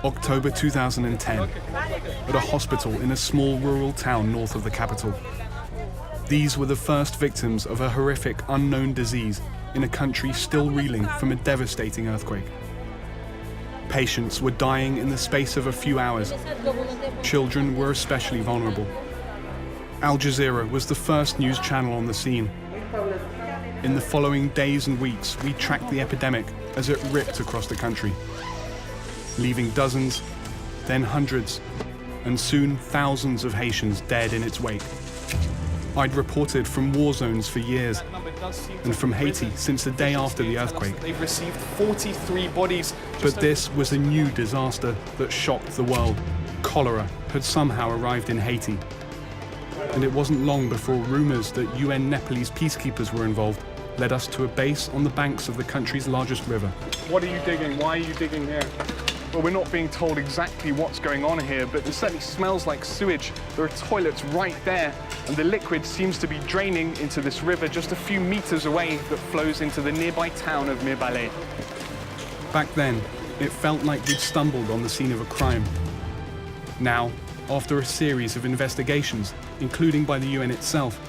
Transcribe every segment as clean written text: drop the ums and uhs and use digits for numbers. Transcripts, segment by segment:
October 2010, at a hospital in a small rural town north of the capital. These were the first victims of a horrific unknown disease in a country still reeling from a devastating earthquake. Patients were dying in the space of a few hours. Children were especially vulnerable. Al Jazeera was the first news channel on the scene. In the following days and weeks, we tracked the epidemic as it ripped across the country, leaving dozens, then hundreds, and soon thousands of Haitians dead in its wake. I'd reported from war zones for years, and from Haiti since the day after the earthquake. They've received 43 bodies. But this was a new disaster that shocked the world. Cholera had somehow arrived in Haiti. And it wasn't long before rumors that UN Nepalese peacekeepers were involved led us to a base on the banks of the country's largest river. What are you digging? Why are you digging here? Well, we're not being told exactly what's going on here, but it certainly smells like sewage. There are toilets right there, and the liquid seems to be draining into this river just a few meters away that flows into the nearby town of Mirbalais. Back then, it felt like we'd stumbled on the scene of a crime. Now, after a series of investigations, including by the UN itself,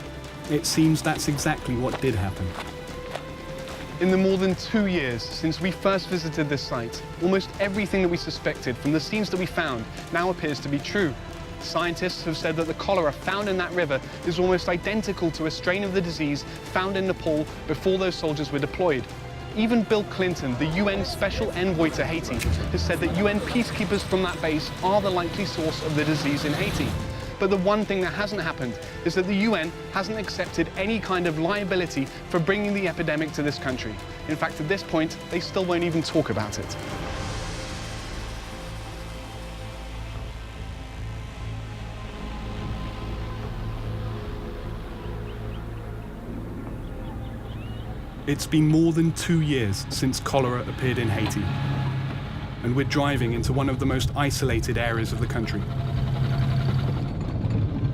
it seems that's exactly what did happen. In the more than 2 years since we first visited this site, almost everything that we suspected from the scenes that we found now appears to be true. Scientists have said that the cholera found in that river is almost identical to a strain of the disease found in Nepal before those soldiers were deployed. Even Bill Clinton, the UN Special Envoy to Haiti, has said that UN peacekeepers from that base are the likely source of the disease in Haiti. But the one thing that hasn't happened is that the UN hasn't accepted any kind of liability for bringing the epidemic to this country. In fact, at this point, they still won't even talk about it. It's been more than 2 years since cholera appeared in Haiti, and we're driving into one of the most isolated areas of the country.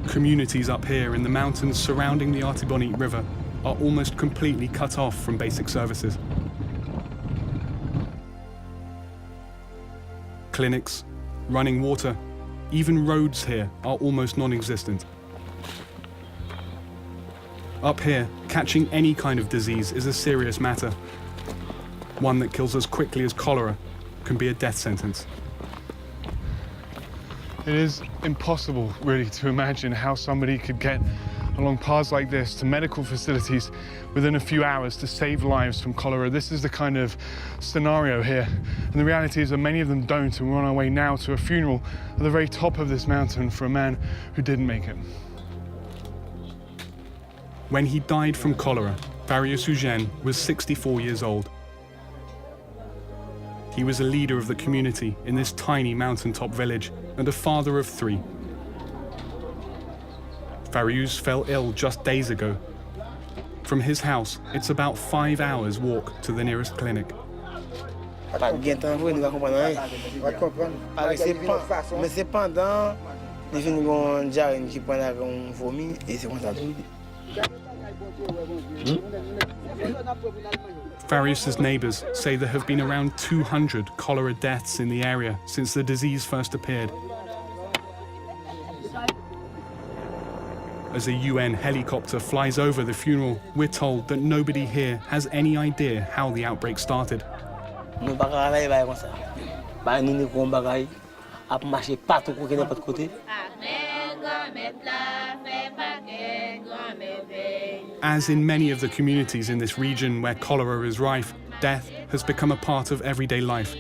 Communities up here in the mountains surrounding the Artibonite River are almost completely cut off from basic services. Clinics, running water, even roads here are almost non-existent. Up here, catching any kind of disease is a serious matter. One that kills as quickly as cholera can be a death sentence. It is impossible, really, to imagine how somebody could get along paths like this to medical facilities within a few hours to save lives from cholera. This is the kind of scenario here. And the reality is that many of them don't, and we're on our way now to a funeral at the very top of this mountain for a man who didn't make it. When he died from cholera, Farius Eugène was 64 years old. He was a leader of the community in this tiny mountaintop village and a father of 3. Farius fell ill just days ago. From his house, it's about 5 hours walk to the nearest clinic. Farius's neighbors say there have been around 200 cholera deaths in the area since the disease first appeared. As a UN helicopter flies over the funeral, we're told that nobody here has any idea how the outbreak started. As in many of the communities in this region where cholera is rife, death has become a part of everyday life.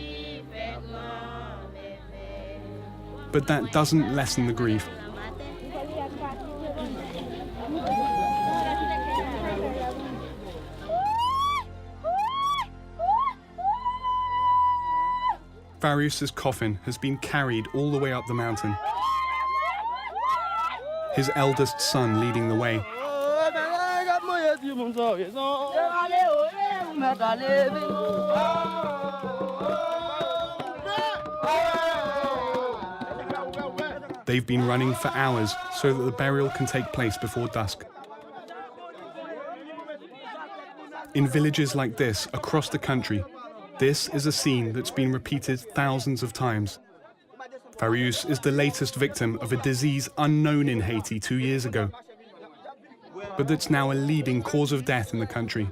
But that doesn't lessen the grief. Farius's coffin has been carried all the way up the mountain. His eldest son leading the way. They've been running for hours so that the burial can take place before dusk. In villages like this across the country, this is a scene that's been repeated thousands of times. Farius is the latest victim of a disease unknown in Haiti 2 years ago, but that's now a leading cause of death in the country.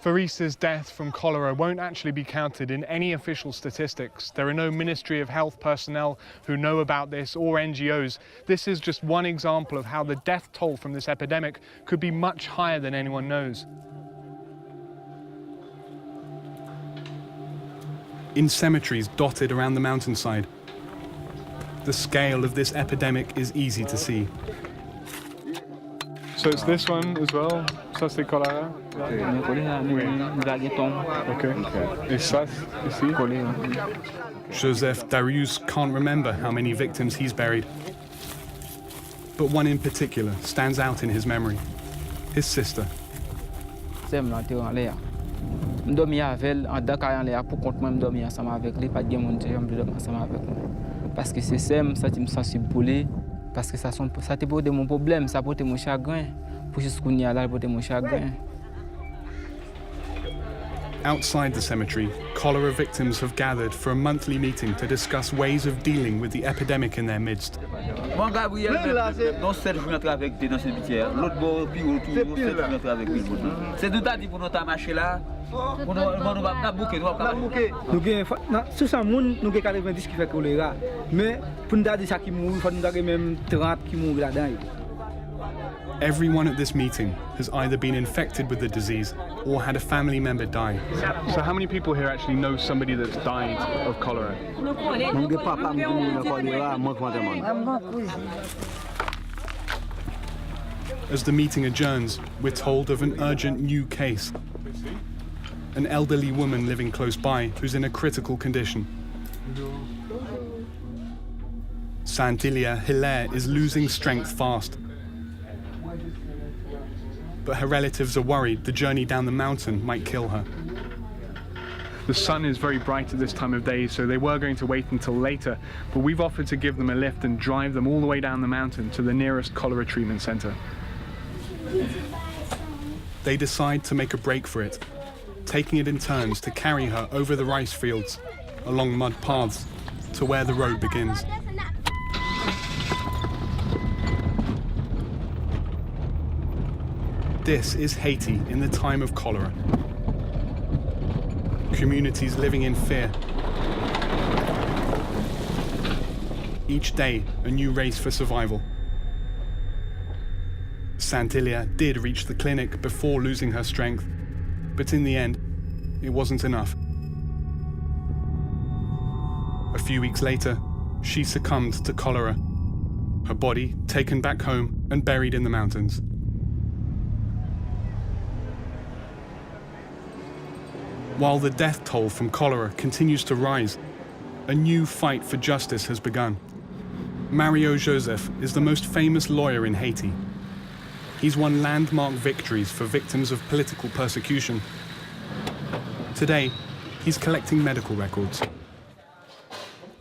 Farius's death from cholera won't actually be counted in any official statistics. There are no Ministry of Health personnel who know about this or NGOs. This is just one example of how the death toll from this epidemic could be much higher than anyone knows. In cemeteries dotted around the mountainside, the scale of this epidemic is easy to see. So it's this one as well. Ça c'est cholera. Okay. Et ça ici. Joseph Darius can't remember how many victims he's buried, but one in particular stands out in his memory: his sister. M'dormi avec elle en Dakar en l'air pour compte moi m'dormi ensemble avec lui pas de monde qui me dormir ensemble avec moi parce que c'est ça qui me sensible pour lui parce que ça te porte mon problème ça porte mon chagrin pour jusqu'au n'y a là porte mon chagrin. Outside the cemetery, cholera victims have gathered for a monthly meeting to discuss ways of dealing with the epidemic in their midst. Mon Gabriel, non 7 jours entre avec dans ce cimetière, l'autre bord puis autour 7 jours entre avec lui. C'est tout à dit pour nous ta marcher là. On va bouquer, nous gagne sur ça monde nous gagne 90 qui fait choléra mais pour nous dire ça qui mourent faut nous dire même 30 qui mourent là-dedans. Everyone at this meeting has either been infected with the disease or had a family member die. So how many people here actually know somebody that's died of cholera? As the meeting adjourns, we're told of an urgent new case. An elderly woman living close by who's in a critical condition. Saint-Hilaire Hilaire is losing strength fast. But her relatives are worried the journey down the mountain might kill her. The sun is very bright at this time of day, so they were going to wait until later, but we've offered to give them a lift and drive them all the way down the mountain to the nearest cholera treatment center. They decide to make a break for it, taking it in turns to carry her over the rice fields, along mud paths, to where the road begins. This is Haiti in the time of cholera. Communities living in fear. Each day, a new race for survival. Saint-Hilaire did reach the clinic before losing her strength, but in the end, it wasn't enough. A few weeks later, she succumbed to cholera, her body taken back home and buried in the mountains. While the death toll from cholera continues to rise, a new fight for justice has begun. Mario Joseph is the most famous lawyer in Haiti. He's won landmark victories for victims of political persecution. Today, he's collecting medical records.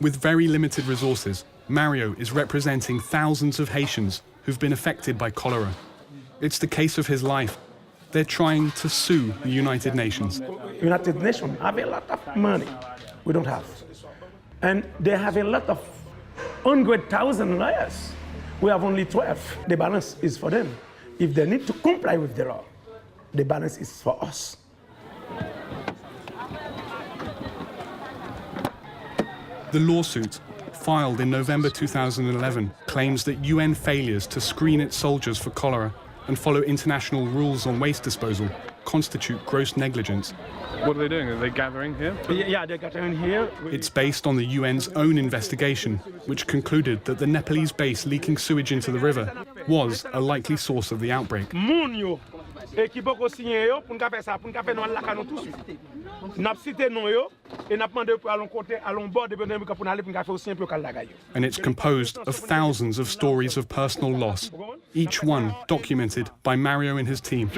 With very limited resources, Mario is representing thousands of Haitians who've been affected by cholera. It's the case of his life. They're trying to sue the United Nations. United Nations have a lot of money we don't have. And they have a lot of 100,000 lawyers. We have only 12. The balance is for them. If they need to comply with the law, the balance is for us. The lawsuit, filed in November 2011, claims that UN failures to screen its soldiers for cholera and follow international rules on waste disposal constitute gross negligence. What are they doing? Are they gathering here? Yeah, they're gathering here. It's based on the UN's own investigation, which concluded that the Nepalese base leaking sewage into the river was a likely source of the outbreak. And it's composed of thousands of stories of personal loss, each one documented by Mario and his team.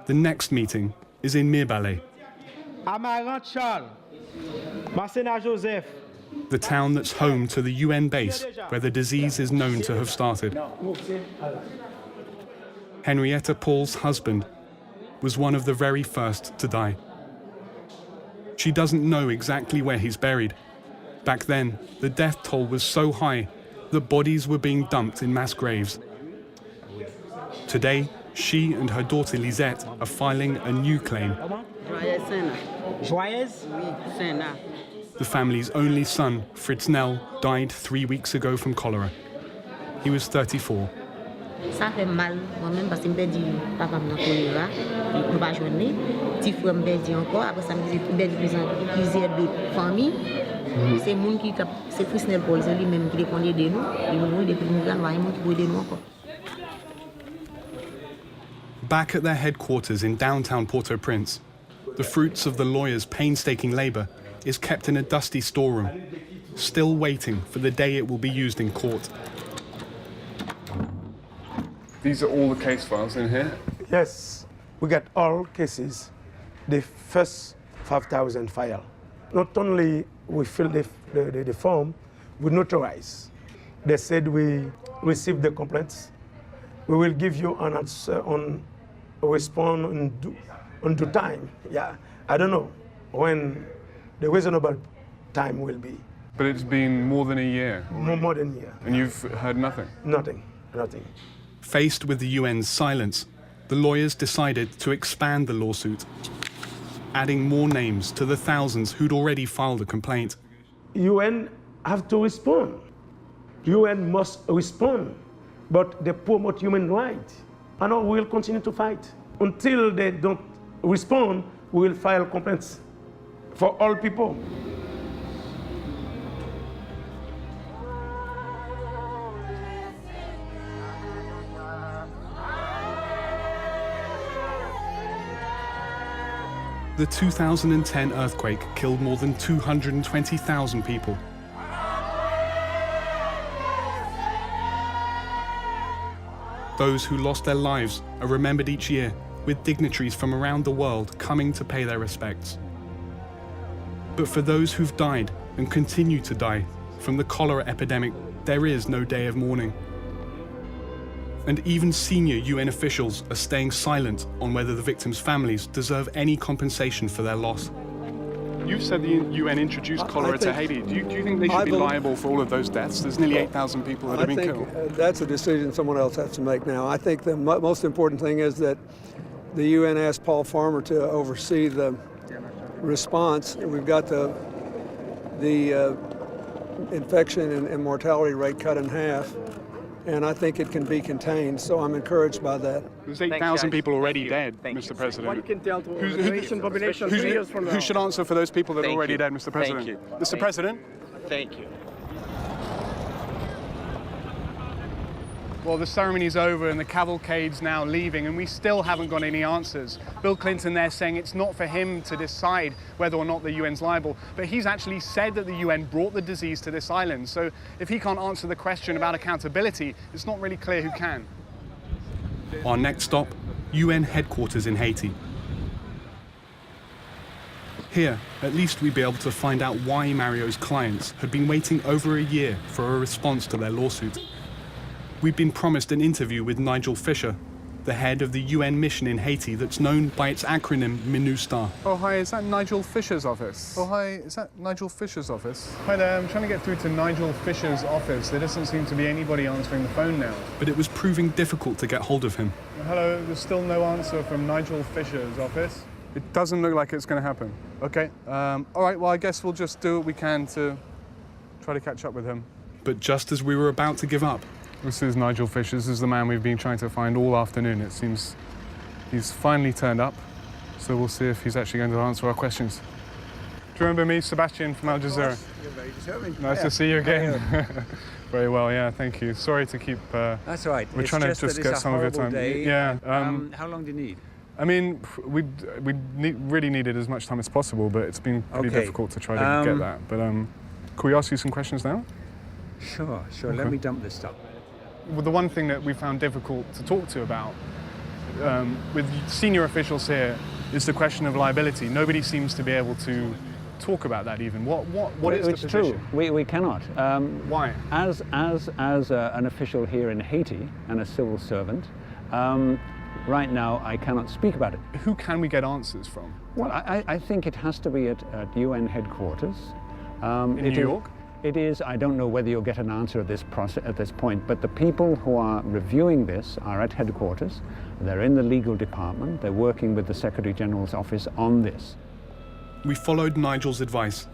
The next meeting is in Mirebalais, the town that's home to the UN base where the disease is known to have started. Henrietta Paul's husband was one of the very first to die. She doesn't know exactly where he's buried. Back then, the death toll was so high that bodies were being dumped in mass graves. Today, she and her daughter Lisette are filing a new claim. The family's only son, Fritznel, died 3 weeks ago from cholera. He was 34. Ça fait mal moi-même parce que je perdu papa dans choléra nous pas joindre petit frère me perdu encore après ça me perdu plusieurs d'autres familles c'est monde qui c'est Frisnel Paul c'est lui même qui répondait aider nous il nous depuis nous là voyons monde qui aider nous encore. Back at their headquarters in downtown Port-au-Prince, the fruits of the lawyers' painstaking labour is kept in a dusty storeroom, still waiting for the day it will be used in court. These are all the case files in here? Yes, we got all cases, the first 5,000 file. Not only we fill the form, we notarize. They said we received the complaints. We will give you an answer on respond on due time. Yeah, I don't know when the reasonable time will be. But it's been more than a year. More than a year. And you've heard nothing? Nothing. Faced with the UN's silence, the lawyers decided to expand the lawsuit, adding more names to the thousands who'd already filed a complaint. UN have to respond. UN must respond, but they promote human rights. And we will continue to fight. Until they don't respond, we will file complaints for all people. The 2010 earthquake killed more than 220,000 people. Those who lost their lives are remembered each year, with dignitaries from around the world coming to pay their respects. But for those who've died and continue to die from the cholera epidemic, there is no day of mourning. And even senior UN officials are staying silent on whether the victims' families deserve any compensation for their loss. You've said the UN introduced cholera to Haiti. Do you think they should be liable for all of those deaths? There's nearly 8,000 people that have been killed. I think that's a decision someone else has to make now. I think the most important thing is that the UN asked Paul Farmer to oversee the response. We've got the infection and mortality rate cut in half. And I think it can be contained, so I'm encouraged by that. There's 8,000 people already dead, Mr. President. What you can tell to the population 3 years from now. Who should answer for those people that are already dead, Mr. President? Thank you. Mr. President? Thank you. Well, the ceremony's over and the cavalcade's now leaving, and we still haven't got any answers. Bill Clinton there saying it's not for him to decide whether or not the UN's liable, but he's actually said that the UN brought the disease to this island. So if he can't answer the question about accountability, it's not really clear who can. Our next stop, UN headquarters in Haiti. Here, at least we'd be able to find out why Mario's clients had been waiting over a year for a response to their lawsuit. We'd been promised an interview with Nigel Fisher, the head of the UN mission in Haiti that's known by its acronym MINUSTAH. Oh, hi, is that Nigel Fisher's office? Oh, hi, is that Nigel Fisher's office? Hi there, I'm trying to get through to Nigel Fisher's office. There doesn't seem to be anybody answering the phone now. But it was proving difficult to get hold of him. Hello, there's still no answer from Nigel Fisher's office. It doesn't look like it's going to happen. Okay, all right, well, I guess we'll just do what we can to try to catch up with him. But just as we were about to give up, this is Nigel Fisher. This is the man we've been trying to find all afternoon. It seems he's finally turned up, so we'll see if he's actually going to answer our questions. Do you remember me, Sebastian from Al Jazeera? You're very deserving. Nice to see you again. Very well, yeah, thank you. Sorry to keep... That's all right. We're trying to just get some of your time. Day. Yeah. How long do you need? I mean, we really needed as much time as possible, but it's been pretty difficult to try to get that. But can we ask you some questions now? Sure. Okay. Let me dump this stuff. Well, the one thing that we found difficult to talk to about with senior officials here is the question of liability. Nobody seems to be able to talk about that even. What is the position? It's true. We cannot. Why? As an official here in Haiti and a civil servant, right now I cannot speak about it. Who can we get answers from? Well, I think it has to be at UN headquarters. In New York? It is. I don't know whether you'll get an answer at this point, but the people who are reviewing this are at headquarters. They're in the legal department. They're working with the Secretary General's office on this. We followed Nigel's advice.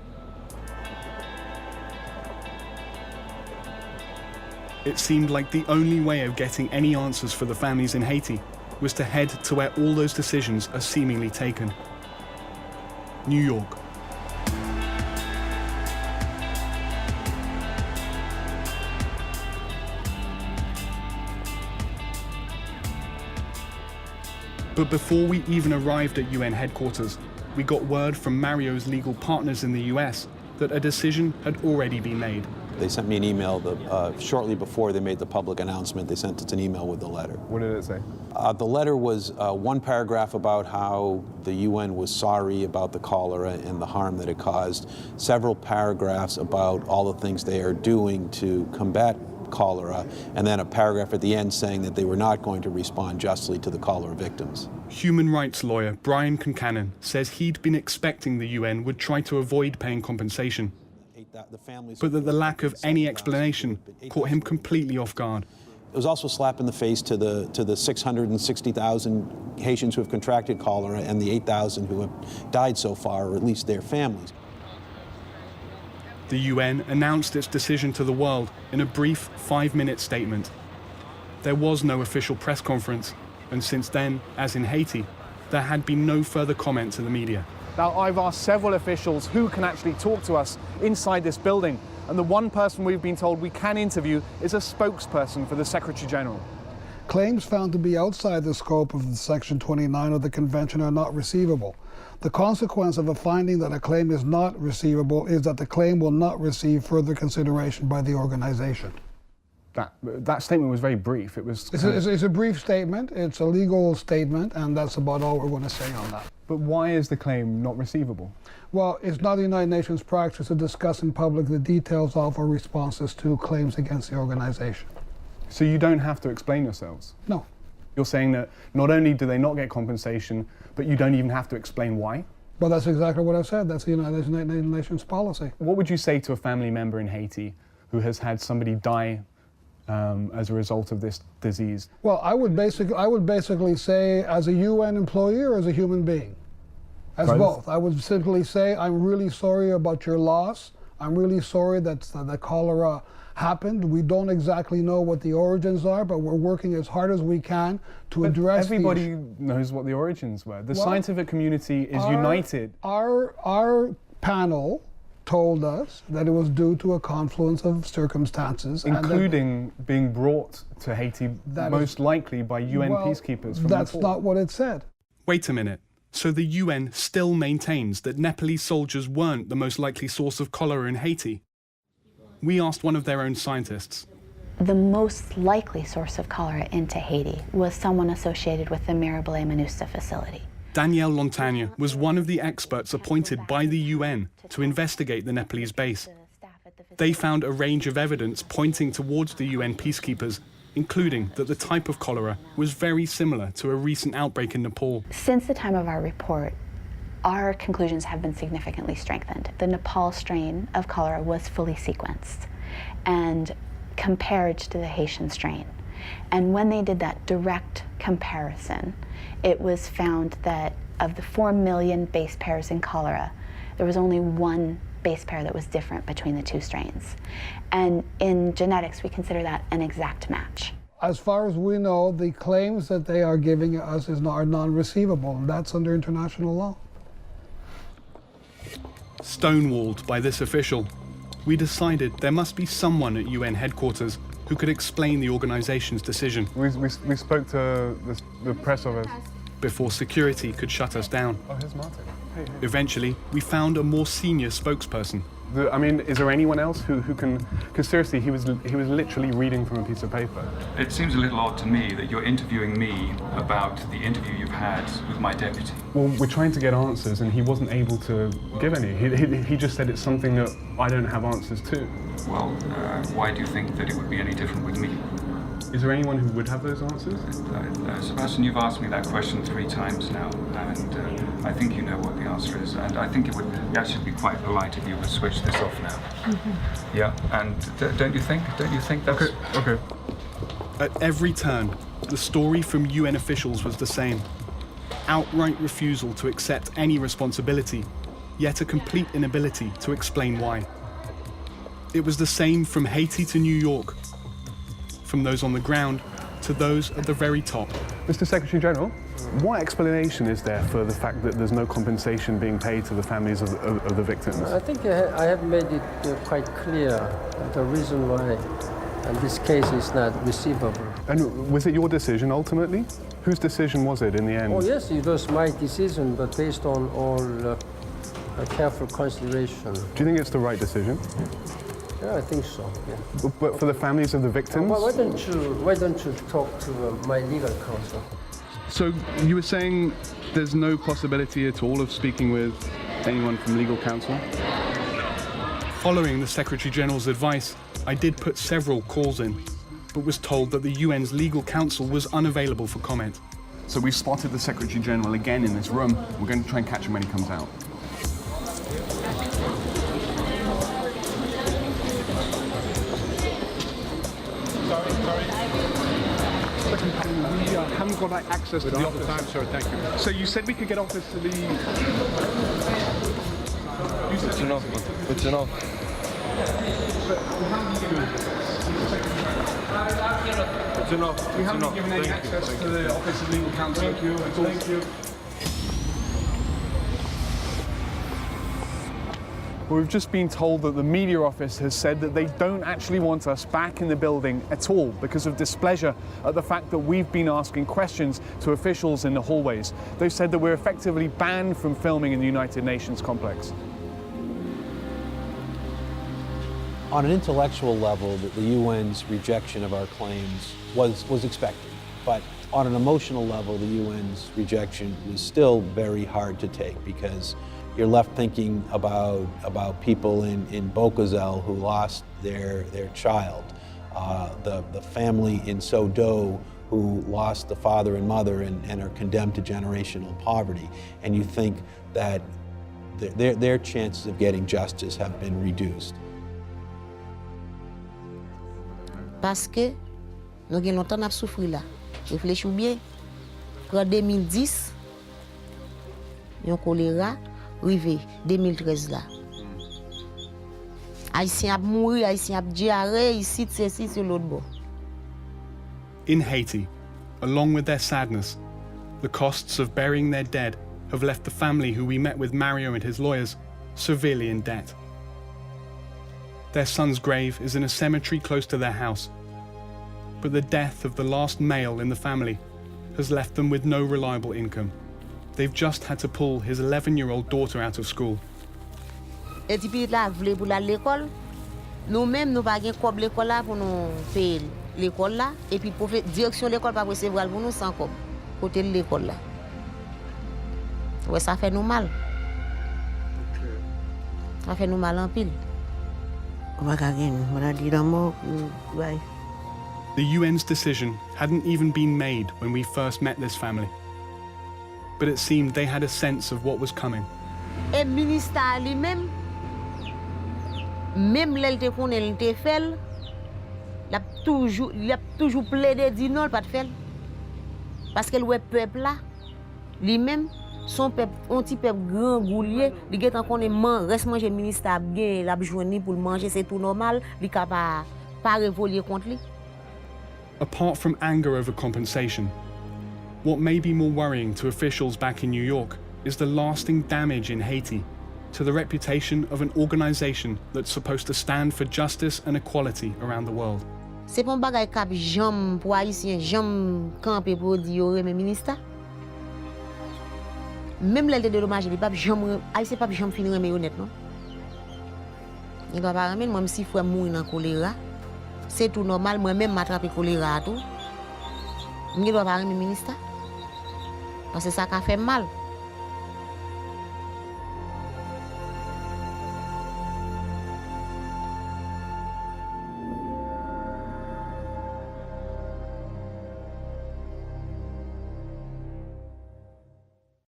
It seemed like the only way of getting any answers for the families in Haiti was to head to where all those decisions are seemingly taken. New York. But before we even arrived at UN headquarters, we got word from Mario's legal partners in the US that a decision had already been made. They sent me an email shortly before they made the public announcement. They sent us an email with the letter. What did it say? The letter was one paragraph about how the UN was sorry about the cholera and the harm that it caused, several paragraphs about all the things they are doing to combat cholera, and then a paragraph at the end saying that they were not going to respond justly to the cholera victims. Human rights lawyer Brian Concannon says he'd been expecting the UN would try to avoid paying compensation, but that the lack of any explanation caught him completely off guard. It was also a slap in the face to the 660,000 Haitians who have contracted cholera and the 8,000 who have died so far, or at least their families. The UN announced its decision to the world in a brief 5-minute statement. There was no official press conference, and since then, as in Haiti, there had been no further comment to the media. Now, I've asked several officials who can actually talk to us inside this building, and the one person we've been told we can interview is a spokesperson for the Secretary General. Claims found to be outside the scope of Section 29 of the Convention are not receivable. The consequence of a finding that a claim is not receivable is that the claim will not receive further consideration by the organization. That statement was very brief. It's a brief statement, it's a legal statement, and that's about all we're going to say on that. But why is the claim not receivable? Well, it's not the United Nations practice to discuss in public the details of or responses to claims against the organization. So you don't have to explain yourselves? No. You're saying that not only do they not get compensation, but you don't even have to explain why? Well, that's exactly what I've said. That's the United Nations policy. What would you say to a family member in Haiti who has had somebody die as a result of this disease? Well, I would basically say, as a UN employee or as a human being? As both. I would simply say, I'm really sorry about your loss. I'm really sorry that the cholera happened. We don't exactly know what the origins are, but we're working as hard as we can to address everybody knows what the origins were. The scientific community is united. Our panel told us that it was due to a confluence of circumstances. Including being brought to Haiti, most likely by UN peacekeepers from That's not what it said. Wait a minute. So the UN still maintains that Nepalese soldiers weren't the most likely source of cholera in Haiti? We asked one of their own scientists. The most likely source of cholera into Haiti was someone associated with the Mirabile-Manusta facility. Danielle Lontagne was one of the experts appointed by the UN to investigate the Nepalese base. They found a range of evidence pointing towards the UN peacekeepers, including that the type of cholera was very similar to a recent outbreak in Nepal. Since the time of our report, our conclusions have been significantly strengthened. The Nepal strain of cholera was fully sequenced and compared to the Haitian strain. And when they did that direct comparison, it was found that of the 4 million base pairs in cholera, there was only one base pair that was different between the two strains. And in genetics, we consider that an exact match. As far as we know, the claims that they are giving us are non-receivable, and that's under international law. Stonewalled by this official, we decided there must be someone at UN headquarters who could explain the organization's decision. We spoke to the press office. Before security could shut us down. Oh, here's Martin. Hey. Eventually, we found a more senior spokesperson. Is there anyone else who can? Because seriously, he was literally reading from a piece of paper. It seems a little odd to me that you're interviewing me about the interview you've had with my deputy. Well, we're trying to get answers, and he wasn't able to give any. He just said it's something that I don't have answers to. Well, why do you think that it would be any different with me? Is there anyone who would have those answers? Sebastian, you've asked me that question 3 times now, and I think you know what the answer is. And I think it would actually be quite polite if you would switch this off now. Yeah, and don't you think? Don't you think that's... Okay. At every turn, the story from UN officials was the same. Outright refusal to accept any responsibility, yet a complete inability to explain why. It was the same from Haiti to New York, from those on the ground to those at the very top. Mr. Secretary General, what explanation is there for the fact that there's no compensation being paid to the families of the victims? I think I have made it quite clear the reason why this case is not receivable. And was it your decision ultimately? Whose decision was it in the end? Oh yes, it was my decision, but based on all careful consideration. Do you think it's the right decision? Yeah, I think so. Yeah. But for the families of the victims? Well, why don't you talk to my legal counsel? So you were saying there's no possibility at all of speaking with anyone from legal counsel? Following the Secretary General's advice, I did put several calls in, but was told that the UN's legal counsel was unavailable for comment. So we've spotted the Secretary General again in this room. We're going to try and catch him when he comes out. We haven't got access to the office. Time, sir. Thank you. So you said we could get access to the... It's enough. It's enough. It's enough. We haven't been given any access to the Office of Legal Counsel. Thank you. Thank you. We've just been told that the media office has said that they don't actually want us back in the building at all because of displeasure at the fact that we've been asking questions to officials in the hallways. They've said that we're effectively banned from filming in the United Nations complex. On an intellectual level, the UN's rejection of our claims was expected, but on an emotional level, the UN's rejection was still very hard to take because you're left thinking about people in Bocazel who lost their child, the family in Sodo who lost the father and mother and are condemned to generational poverty, and you think that their chances of getting justice have been reduced. Parce que nous avons longtemps souffert là. Réfléchissez bien. En 2010, il y a un choléra, arrivé 2013 là. Haïtien a mouru, Haïtien a diarrhée, ici, c'est sur l'autre bord. In Haiti, along with their sadness, the costs of burying their dead have left the family who we met with Mario and his lawyers severely in debt. Their son's grave is in a cemetery close to their house, but the death of the last male in the family has left them with no reliable income. They've just had to pull his 11-year-old daughter out of school. Et puis là, voulez pour l'école, nous-mêmes nous pas gain comme l'école là pour nous payer l'école là et puis pour direction l'école pas recevoir pour nous sans comme côté de l'école là. Ouais, ça fait nous mal. Ça fait nous mal en pile. The UN's decision hadn't even been made when we first met this family. But it seemed they had a sense of what was coming. Et le ministère lui-même, même l'elle connaît, elle te fait, il a toujours plaidé, dit non, pas de faire. Parce que le peuple là, lui-même, son peuple, un petit peuple grand goulier, il est encore reste manger ministère bien, la journée pour manger, c'est tout normal, il capable pas révoler contre lui. Apart from anger over compensation, what may be more worrying to officials back in New York is the lasting damage in Haiti to the reputation of an organization that's supposed to stand for justice and equality around the world. C'est pas un bagage cap jambe pour haïtien, jambe camper pour dire mais ministère. Même les dédommager, les pas jambe haïtien pas jambe finir mais honnête non. Il doit pas même si frère mourir dans choléra, c'est tout normal moi même m'attraper choléra tout. Il doit pas ministère. Parce que ça a fait mal.